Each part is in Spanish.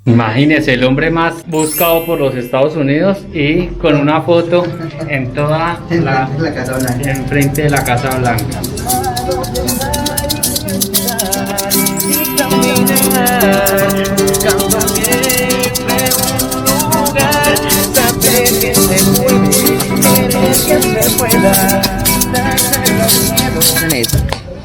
Imagínese, el hombre más buscado por los Estados Unidos y con una foto en toda la Casa Blanca. enfrente de la Casa Blanca.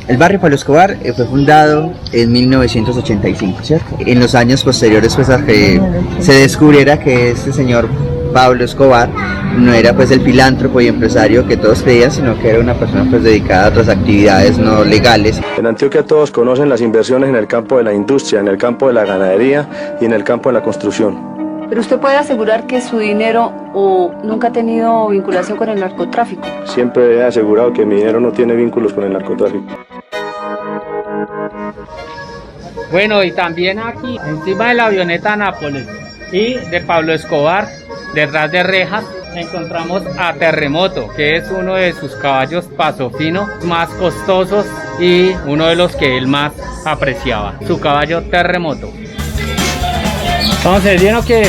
El barrio Pablo Escobar fue fundado en 1985, ¿cierto? En los años posteriores pues a que se descubriera que este señor Pablo Escobar no era pues el filántropo y empresario que todos creían, sino que era una persona pues dedicada a otras actividades no legales. En Antioquia todos conocen las inversiones en el campo de la industria, en el campo de la ganadería y en el campo de la construcción. Pero usted puede asegurar que su dinero nunca ha tenido vinculación con el narcotráfico. Siempre he asegurado que mi dinero no tiene vínculos con el narcotráfico. Bueno, y también aquí, encima de la avioneta Nápoles y de Pablo Escobar, detrás de rejas, encontramos a Terremoto, que es uno de sus caballos paso fino más costosos y uno de los que él más apreciaba, su caballo Terremoto. Entonces, ¿bien o qué?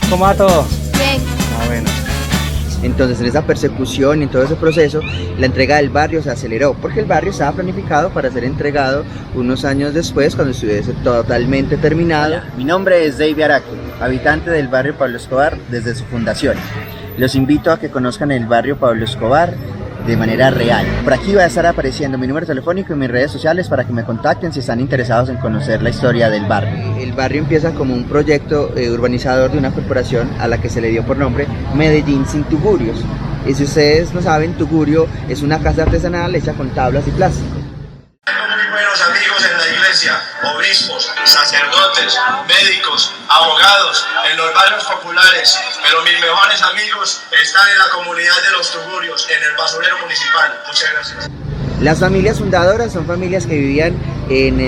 ¿Cómo va todo? Bien. Ah, bueno. Entonces en esa persecución y en todo ese proceso, la entrega del barrio se aceleró, porque el barrio estaba planificado para ser entregado unos años después, cuando estuviese totalmente terminado. Mi nombre es David Araque, habitante del barrio Pablo Escobar desde su fundación. Los invito a que conozcan el barrio Pablo Escobar de manera real. Por aquí va a estar apareciendo mi número telefónico y mis redes sociales para que me contacten si están interesados en conocer la historia del barrio. El barrio empieza como un proyecto urbanizador de una corporación a la que se le dio por nombre Medellín sin tugurios. Y si ustedes no saben, tugurio es una casa artesanal hecha con tablas y plástico. Tengo muy buenos amigos en la iglesia, obispos, sacerdotes, médicos, abogados, en los barrios populares, pero mis mejores amigos están en la comunidad de los tugurios, en el basurero municipal. Muchas gracias. Las familias fundadoras son familias que vivían en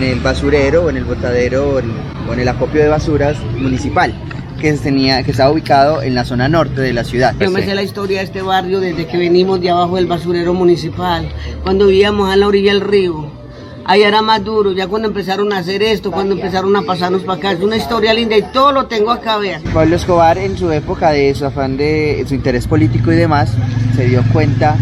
el basurero o en el botadero o en el acopio de basuras municipal, que estaba ubicado en la zona norte de la ciudad. Yo me sé la historia de este barrio desde que venimos de abajo del basurero municipal, cuando vivíamos a la orilla del río. Allá era más duro, ya cuando empezaron a hacer esto, cuando empezaron a pasarnos para acá. Es una historia linda y todo lo tengo acá, vean. Pablo Escobar, en su época de su afán de su interés político y demás, se dio cuenta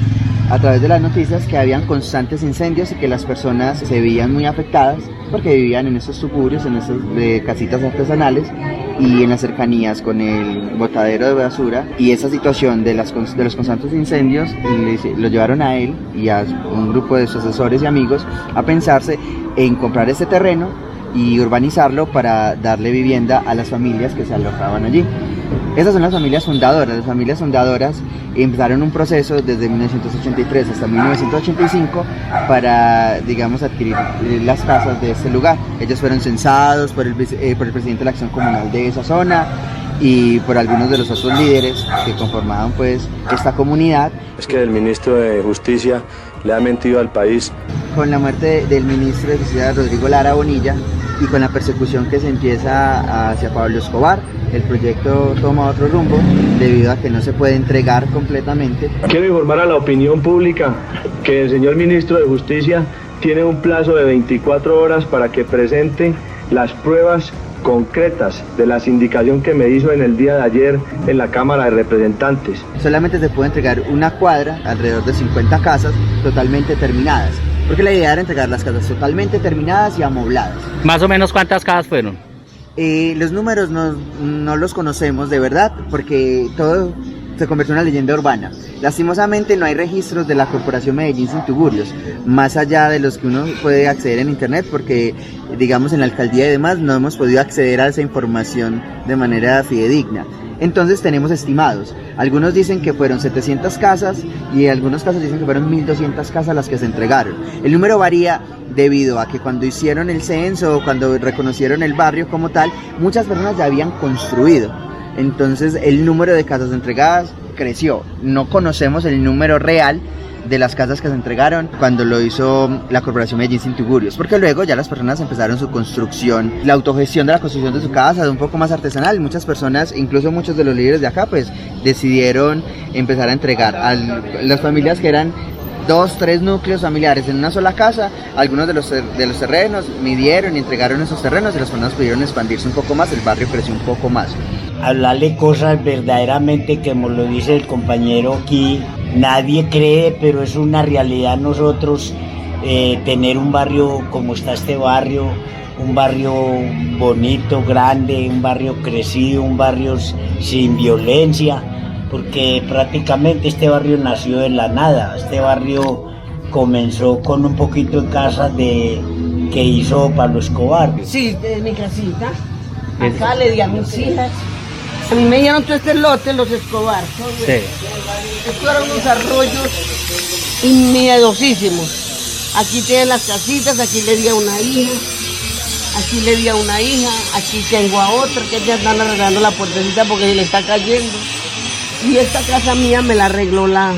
a través de las noticias que habían constantes incendios y que las personas se veían muy afectadas porque vivían en esos suburbios, en esas casitas artesanales y en las cercanías con el botadero de basura, y esa situación de los constantes incendios lo llevaron a él y a un grupo de sus asesores y amigos a pensarse en comprar este terreno y urbanizarlo para darle vivienda a las familias que se alojaban allí. Esas son las familias fundadoras. Las familias fundadoras empezaron un proceso desde 1983 hasta 1985 para, digamos, adquirir las casas de este lugar. Ellos fueron censados por el presidente de la Acción Comunal de esa zona y por algunos de los otros líderes que conformaban pues esta comunidad. Es que el ministro de Justicia le ha mentido al país. Con la muerte del ministro de Justicia Rodrigo Lara Bonilla y con la persecución que se empieza hacia Pablo Escobar, el proyecto toma otro rumbo debido a que no se puede entregar completamente. Quiero informar a la opinión pública que el señor ministro de Justicia tiene un plazo de 24 horas para que presente las pruebas concretas de la sindicación que me hizo en el día de ayer en la Cámara de Representantes. Solamente se puede entregar una cuadra, alrededor de 50 casas, totalmente terminadas, porque la idea era entregar las casas totalmente terminadas y amobladas. ¿Más o menos cuántas casas fueron? Los números no los conocemos de verdad, porque todo se convirtió en una leyenda urbana. Lastimosamente no hay registros de la Corporación Medellín sin tugurios, más allá de los que uno puede acceder en internet, porque digamos en la alcaldía y demás no hemos podido acceder a esa información de manera fidedigna. Entonces tenemos estimados. Algunos dicen que fueron 700 casas y en algunos casos dicen que fueron 1200 casas las que se entregaron. El número varía debido a que cuando hicieron el censo o cuando reconocieron el barrio como tal, muchas personas ya habían construido. Entonces el número de casas entregadas creció. No conocemos el número real de las casas que se entregaron cuando lo hizo la Corporación Medellín sin tugurios, porque luego ya las personas empezaron su construcción, la autogestión de la construcción de su casa, de un poco más artesanal. Muchas personas, incluso muchos de los líderes de acá, pues decidieron empezar a entregar a las familias que eran 2, 3 núcleos familiares en una sola casa. Algunos de los terrenos midieron y entregaron esos terrenos y las personas pudieron expandirse un poco más, el barrio creció un poco más. Hablarle cosas verdaderamente, como lo dice el compañero aquí, nadie cree, pero es una realidad nosotros tener un barrio como está este barrio, un barrio bonito, grande, un barrio crecido, un barrio sin violencia, porque prácticamente este barrio nació de la nada. Este barrio comenzó con un poquito de casas que hizo Pablo Escobar. Sí, de mi casita. Acá le di a mis hijas. A mí me dieron todo este lote, los Escobar. Sí. Estos eran unos arroyos miedosísimos. Aquí tienen las casitas, aquí le di a una hija. Aquí le di a una hija, aquí tengo a otra que ya están arreglando la puertecita porque se le está cayendo. Y esta casa mía me la arregló la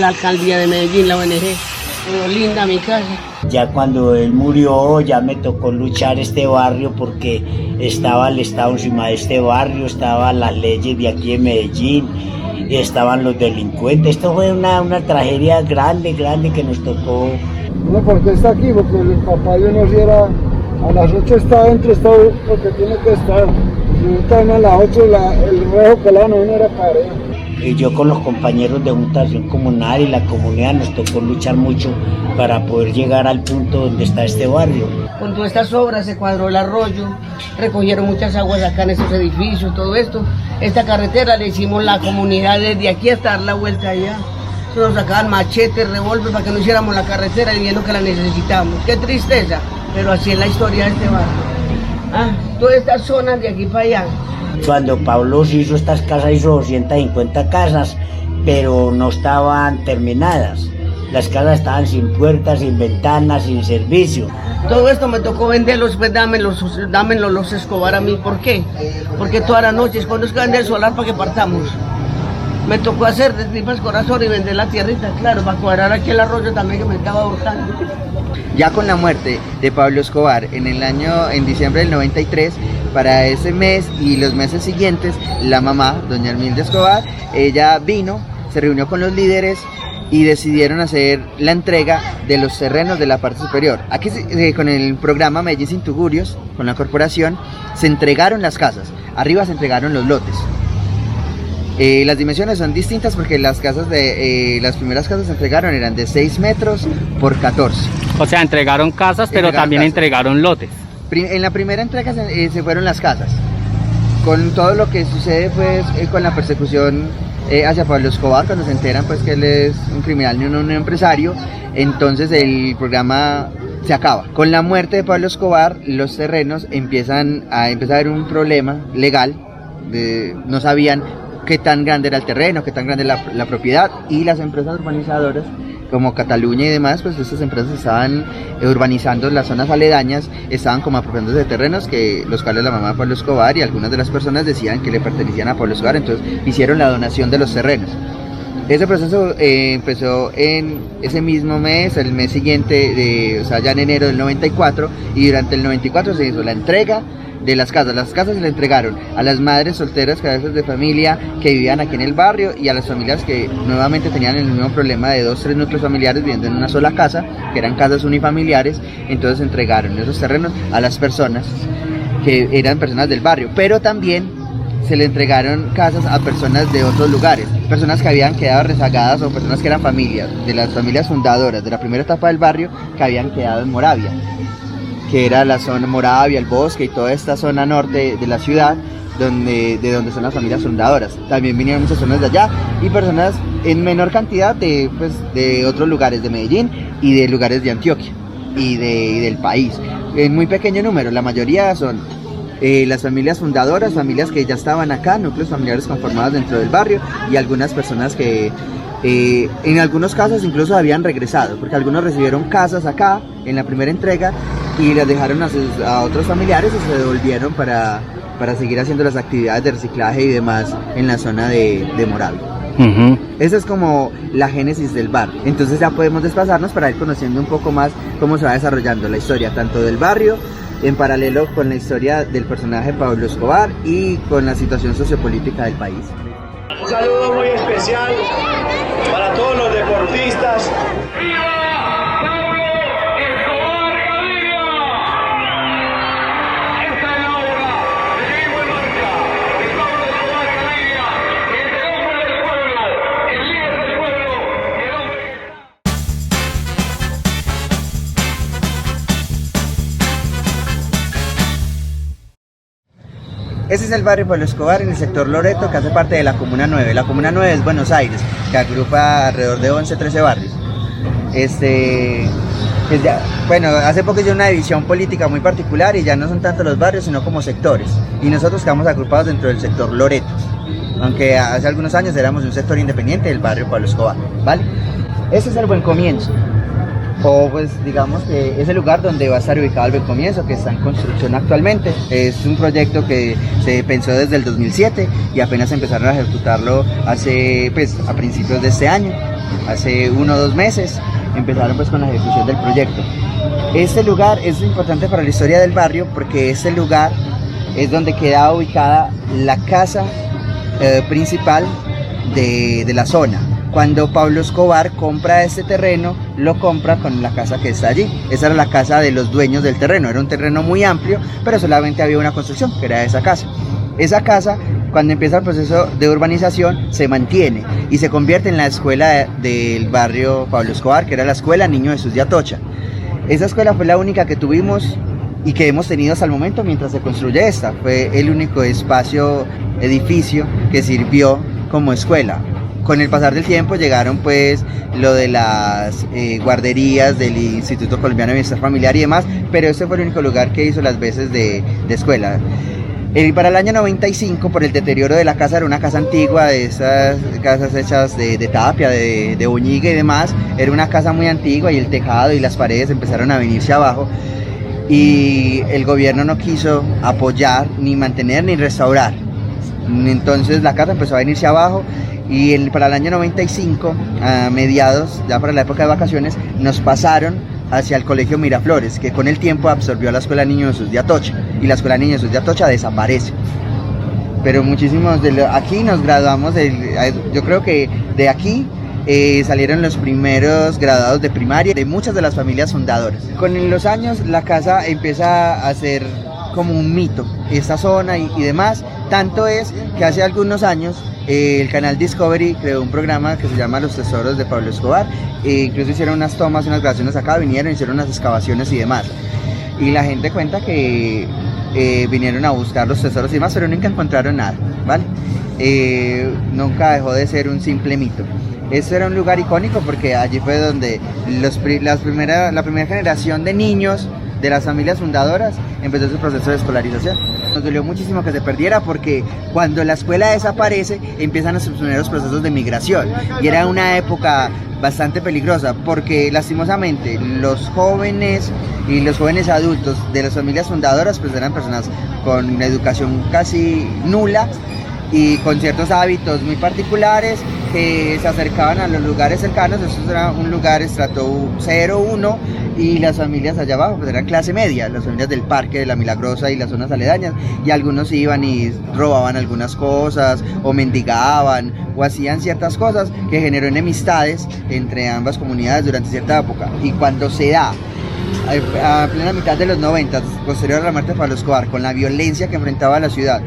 alcaldía de Medellín, la ONG. Quedó linda mi casa. Ya cuando él murió, ya me tocó luchar este barrio porque estaba el Estado encima de este barrio, estaban las leyes de aquí en Medellín, estaban los delincuentes. Esto fue una tragedia grande que nos tocó. No, porque está aquí, porque el papá yo no era... A las 8 está adentro, está porque tiene que estar. Si están a las 8, el rejo pelano no era pareja. Y yo con los compañeros de Juntación Comunal y la comunidad nos tocó luchar mucho para poder llegar al punto donde está este barrio. Con todas estas obras se cuadró el arroyo, recogieron muchas aguas acá en esos edificios, todo esto. Esta carretera le hicimos la comunidad desde aquí hasta dar la vuelta allá. Nos sacaban machetes, revólver para que no hiciéramos la carretera y viendo que la necesitamos. Qué tristeza. Pero así es la historia de este barrio. Todas estas zonas de aquí para allá. Cuando Pablo hizo estas casas, hizo 250 casas, pero no estaban terminadas. Las casas estaban sin puertas, sin ventanas, sin servicio. Todo esto me tocó venderlos, pues dámelos los Escobar a mí. ¿Por qué? Porque todas las noches, cuando es que vender el solar para que partamos. Me tocó hacer de tripas corazón y vender la tierrita, claro, para cuadrar aquí el arroyo también que me estaba botando. Ya con la muerte de Pablo Escobar en diciembre del 93, para ese mes y los meses siguientes, la mamá, doña Hermilda Escobar, ella vino, se reunió con los líderes y decidieron hacer la entrega de los terrenos de la parte superior. Aquí con el programa Medellín Sin Tugurios, con la corporación, se entregaron las casas, arriba se entregaron los lotes. Las dimensiones son distintas porque las primeras casas se entregaron eran de 6 metros por 14. O sea, entregaron casas, pero también entregaron lotes. En la primera entrega se fueron las casas. Con todo lo que sucede pues con la persecución hacia Pablo Escobar, cuando se enteran pues que él es un criminal y un empresario, entonces el programa se acaba. Con la muerte de Pablo Escobar, los terrenos empieza a haber un problema legal. No sabían qué tan grande era el terreno, qué tan grande la propiedad, y las empresas urbanizadoras como Cataluña y demás, pues estas empresas estaban urbanizando las zonas aledañas, estaban como apropiándose de terrenos los cuales la mamá de Pablo Escobar y algunas de las personas decían que le pertenecían a Pablo Escobar, entonces hicieron la donación de los terrenos. Ese proceso empezó en ese mismo mes, el mes siguiente, o sea ya en enero del 94, y durante el 94 se hizo la entrega de las casas. Las casas se le entregaron a las madres solteras, cabezas de familia que vivían aquí en el barrio, y a las familias que nuevamente tenían el mismo problema de 2 o 3 núcleos familiares viviendo en una sola casa, que eran casas unifamiliares. Entonces entregaron esos terrenos a las personas que eran personas del barrio, pero también se le entregaron casas a personas de otros lugares, personas que habían quedado rezagadas o personas que eran familias, de las familias fundadoras de la primera etapa del barrio, que habían quedado en Moravia, que era la zona Moravia, el Bosque y toda esta zona norte de la ciudad, de donde son las familias fundadoras. También vinieron muchas personas de allá y personas en menor cantidad de otros lugares de Medellín y de lugares de Antioquia y del país. En muy pequeño número, la mayoría son las familias fundadoras, familias que ya estaban acá, núcleos familiares conformados dentro del barrio, y algunas personas que en algunos casos incluso habían regresado, porque algunos recibieron casas acá en la primera entrega y las dejaron a otros familiares y se devolvieron para seguir haciendo las actividades de reciclaje y demás en la zona de Moravia. Esa es como la génesis del barrio. Entonces ya podemos desplazarnos para ir conociendo un poco más cómo se va desarrollando la historia tanto del barrio, en paralelo con la historia del personaje Pablo Escobar y con la situación sociopolítica del país. Un saludo muy especial para todos los deportistas. Ese es el barrio Pablo Escobar en el sector Loreto, que hace parte de la Comuna 9. La Comuna 9 es Buenos Aires, que agrupa alrededor de 11, 13 barrios. Bueno, hace poco hizo una división política muy particular y ya no son tanto los barrios, sino como sectores. Y nosotros quedamos agrupados dentro del sector Loreto, aunque hace algunos años éramos un sector independiente del barrio Pablo Escobar, ¿vale? Ese es el Buen Comienzo. O pues digamos que es el lugar donde va a estar ubicado el Buen Comienzo, que está en construcción actualmente. Es un proyecto que se pensó desde el 2007 y apenas empezaron a ejecutarlo a principios de este año, hace 1 o 2 meses, empezaron pues con la ejecución del proyecto. Este lugar es importante para la historia del barrio porque este lugar es donde queda ubicada la casa principal de la zona. Cuando Pablo Escobar compra este terreno, lo compra con la casa que está allí. Esa era la casa de los dueños del terreno. Era un terreno muy amplio, pero solamente había una construcción, que era esa casa. Esa casa, cuando empieza el proceso de urbanización, se mantiene y se convierte en la escuela del barrio Pablo Escobar, que era la escuela Niño Jesús de Atocha. Esa escuela fue la única que tuvimos y que hemos tenido hasta el momento mientras se construye esta. Fue el único edificio que sirvió como escuela. Con el pasar del tiempo llegaron pues lo de las guarderías del Instituto Colombiano de Bienestar Familiar y demás, pero este fue el único lugar que hizo las veces de escuela. Para el año 95, por el deterioro de la casa, era una casa antigua, de esas casas hechas de tapia, de boñiga y demás, era una casa muy antigua y el tejado y las paredes empezaron a venirse abajo y el gobierno no quiso apoyar, ni mantener, ni restaurar. Entonces la casa empezó a venirse abajo y para el año 95, a mediados, ya para la época de vacaciones, nos pasaron hacia el colegio Miraflores, que con el tiempo absorbió a la escuela Niño Jesús de Atocha, y la escuela Niño Jesús de Atocha desaparece. Pero muchísimos aquí nos graduamos, yo creo que de aquí salieron los primeros graduados de primaria de muchas de las familias fundadoras. Con los años la casa empieza a ser como un mito, esta zona y demás, tanto es que hace algunos años el canal Discovery creó un programa que se llama Los Tesoros de Pablo Escobar, incluso hicieron unas tomas, unas grabaciones acá, vinieron, hicieron unas excavaciones y demás, y la gente cuenta que vinieron a buscar los tesoros y demás, pero nunca encontraron nada, ¿vale? Nunca dejó de ser un simple mito. Esto era un lugar icónico porque allí fue donde la primera generación de niños de las familias fundadoras empezó su proceso de escolarización. Nos dolió muchísimo que se perdiera porque cuando la escuela desaparece empiezan sus primeros procesos de migración y era una época bastante peligrosa porque lastimosamente los jóvenes y los jóvenes adultos de las familias fundadoras pues eran personas con educación casi nula y con ciertos hábitos muy particulares que se acercaban a los lugares cercanos. Esto era un lugar estrato 0, 1 y las familias allá abajo pues eran clase media, las familias del Parque de la Milagrosa y las zonas aledañas, y algunos iban y robaban algunas cosas o mendigaban o hacían ciertas cosas que generó enemistades entre ambas comunidades durante cierta época. Y cuando se da a plena mitad de los 90, posterior a la muerte de Pablo Escobar, con la violencia que enfrentaba la ciudad,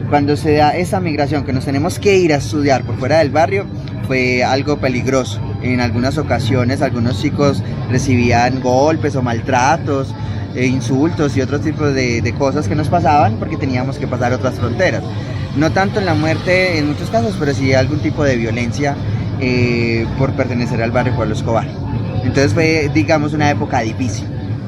cuando se da esa migración que nos tenemos que ir a estudiar por fuera del barrio, fue algo peligroso. En algunas ocasiones algunos chicos recibían golpes o maltratos, insultos y otros tipos de cosas que nos pasaban porque teníamos que pasar otras fronteras. No tanto en la muerte en muchos casos, pero sí algún tipo de violencia por pertenecer al barrio Pablo Escobar. Entonces fue, digamos, una época difícil.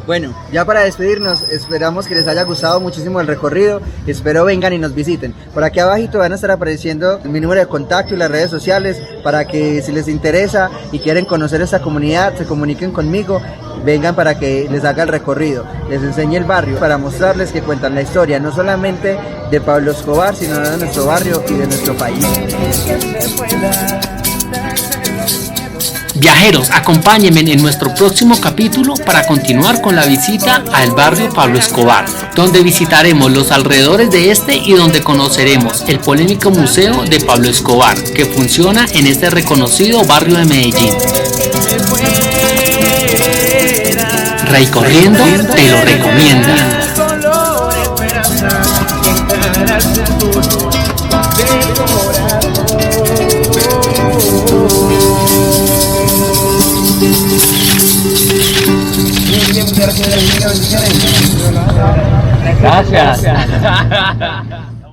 Bueno, ya para despedirnos, esperamos que les haya gustado muchísimo el recorrido, espero vengan y nos visiten. Por aquí abajito van a estar apareciendo mi número de contacto y las redes sociales para que si les interesa y quieren conocer esta comunidad, se comuniquen conmigo, vengan para que les haga el recorrido, les enseñe el barrio, para mostrarles que cuentan la historia, no solamente de Pablo Escobar, sino de nuestro barrio y de nuestro país. Viajeros, acompáñenme en nuestro próximo capítulo para continuar con la visita al barrio Pablo Escobar, donde visitaremos los alrededores de este y donde conoceremos el polémico museo de Pablo Escobar, que funciona en este reconocido barrio de Medellín. Rey Corriendo te lo recomienda. Gracias.